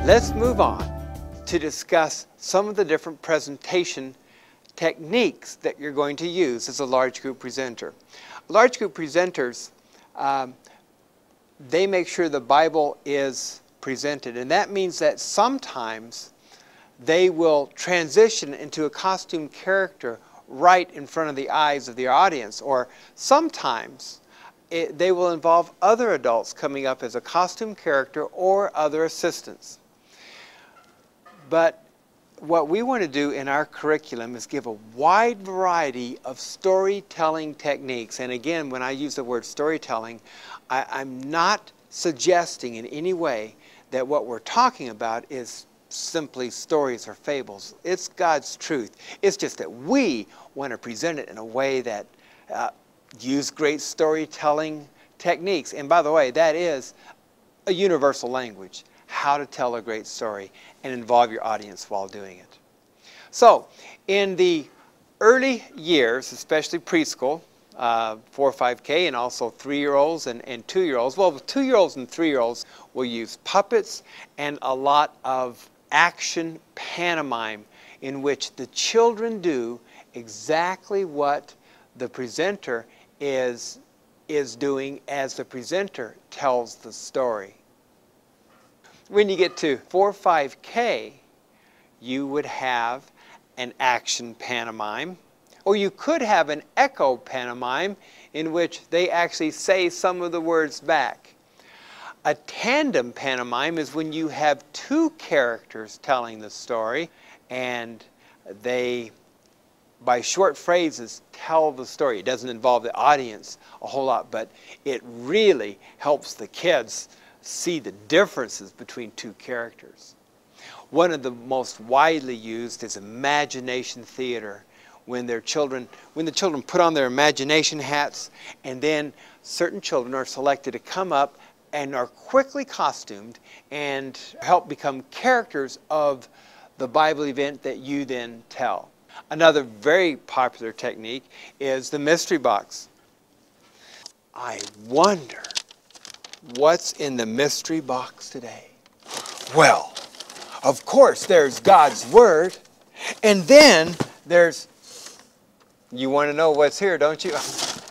Let's move on to discuss some of the different presentation techniques that you're going to use as a large group presenter. Large group presenters, they make sure the Bible is presented, and that means that sometimes they will transition into a costume character right in front of the eyes of the audience, or sometimes they will involve other adults coming up as a costume character or other assistants. But what we want to do in our curriculum is give a wide variety of storytelling techniques. And again, when I use the word storytelling, I'm not suggesting in any way that what we're talking about is simply stories or fables. It's God's truth. It's just that we want to present it in a way that use great storytelling techniques. And by the way, that is a universal language, how to tell a great story and involve your audience while doing it. So, in the early years, especially preschool, 4 or 5K, and also 3-year-olds and 2-year-olds. Well, with 2-year-olds and 3-year-olds, we'll use puppets and a lot of action pantomime in which the children do exactly what the presenter is doing as the presenter tells the story. When you get to 4 or 5K, you would have an action pantomime, or you could have an echo pantomime in which they actually say some of the words back. A tandem pantomime is when you have 2 characters telling the story and they, by short phrases, tell the story. It doesn't involve the audience a whole lot, but it really helps the kids see the differences between 2 characters. One of the most widely used is imagination theater, when the children put on their imagination hats, and then certain children are selected to come up and are quickly costumed and help become characters of the Bible event that you then tell. Another very popular technique is the mystery box. I wonder what's in the mystery box today. Well, of course there's God's Word, and then there's, you want to know what's here, don't you?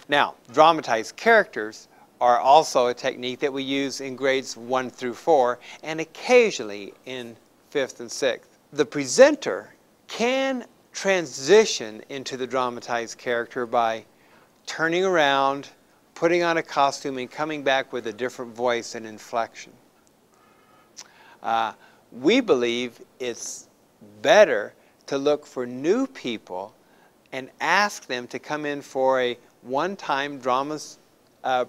Now, dramatized characters are also a technique that we use in grades 1 through 4 and occasionally in 5th and 6th. The presenter can transition into the dramatized character by turning around, putting on a costume, and coming back with a different voice and inflection. We believe it's better to look for new people and ask them to come in for a one-time drama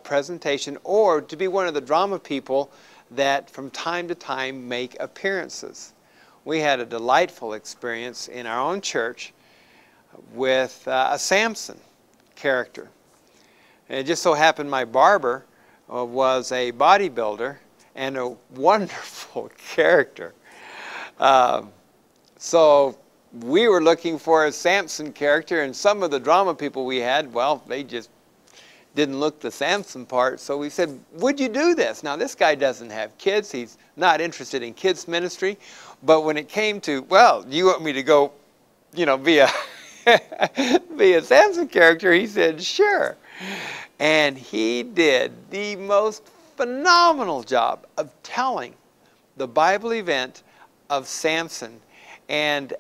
presentation, or to be one of the drama people that from time to time make appearances. We had a delightful experience in our own church with a Samson character. And it just so happened my barber was a bodybuilder and a wonderful character. So we were looking for a Samson character, and some of the drama people we had, well, they just didn't look the Samson part. So we said, would you do this? Now, this guy doesn't have kids. He's not interested in kids ministry. But when it came to, well, you want me to go, you know, be a Samson character, he said, sure. And he did the most phenomenal job of telling the Bible event of Samson. And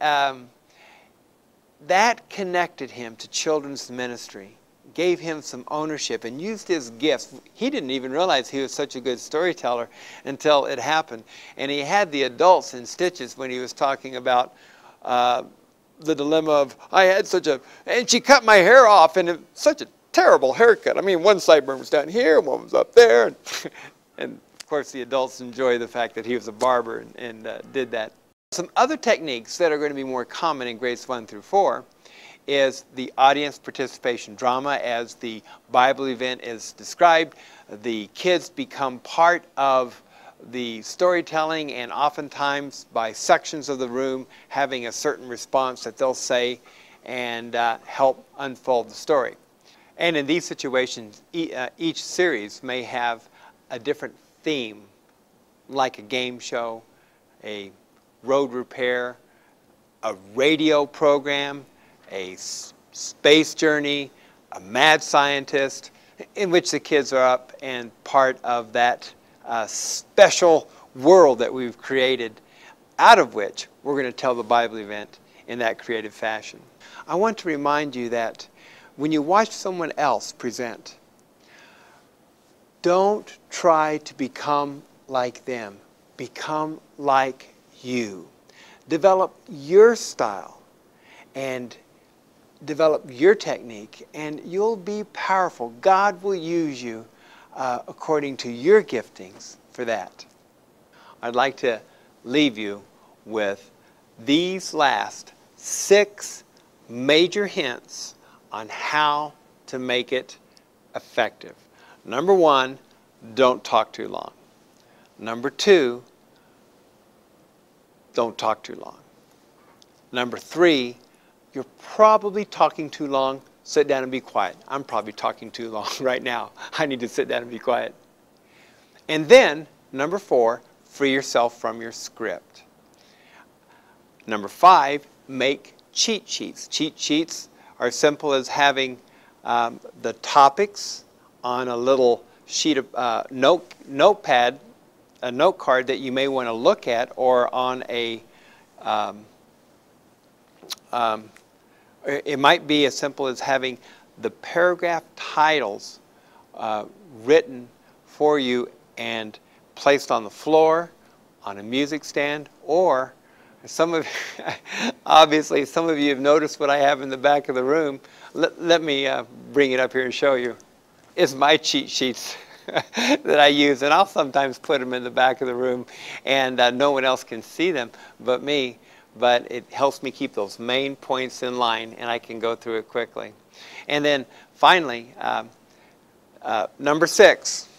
that connected him to children's ministry, gave him some ownership, and used his gifts. He didn't even realize he was such a good storyteller until it happened. And he had the adults in stitches when he was talking about the dilemma of, I had such a, and she cut my hair off, and such a terrible haircut. I mean, one sideburn was down here, one was up there. And of course, the adults enjoy the fact that he was a barber and did that. Some other techniques that are going to be more common in grades 1 through 4 is the audience participation drama. As the Bible event is described, the kids become part of the storytelling, and oftentimes by sections of the room having a certain response that they'll say and help unfold the story. And in these situations, each series may have a different theme, like a game show, a road repair, a radio program, a space journey, a mad scientist, in which the kids are up and part of that special world that we've created, out of which we're going to tell the Bible event in that creative fashion. I want to remind you that when you watch someone else present, don't try to become like them. Become like you. Develop your style and develop your technique, and you'll be powerful. God will use you according to your giftings for that. I'd like to leave you with these last 6 major hints on how to make it effective. Number 1, don't talk too long. Number 2, don't talk too long. Number 3, you're probably talking too long. Sit down and be quiet. I'm probably talking too long right now. I need to sit down and be quiet. And then, number 4, free yourself from your script. Number 5, make cheat sheets. Cheat sheets are simple as having the topics on a little sheet of notepad, a note card that you may want to look at, or on a it might be as simple as having the paragraph titles written for you and placed on the floor, on a music stand, or obviously some of you have noticed what I have in the back of the room. Let me bring it up here and show you. It's my cheat sheets that I use, and I'll sometimes put them in the back of the room, and no one else can see them but me. But it helps me keep those main points in line, and I can go through it quickly. And then finally, number 6.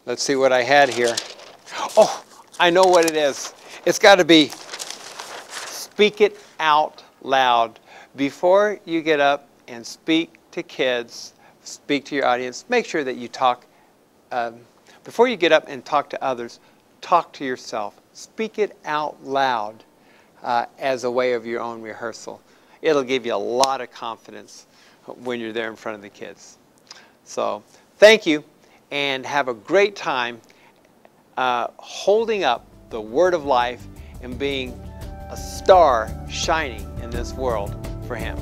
Let's see what I had here. Oh, I know what it is. It's got to be speak it out loud. Before you get up and speak to kids, speak to your audience, make sure that you talk. Before you get up and talk to others, talk to yourself. Speak it out loud. As a way of your own rehearsal. It'll give you a lot of confidence when you're there in front of the kids. So thank you, and have a great time holding up the Word of Life and being a star shining in this world for Him.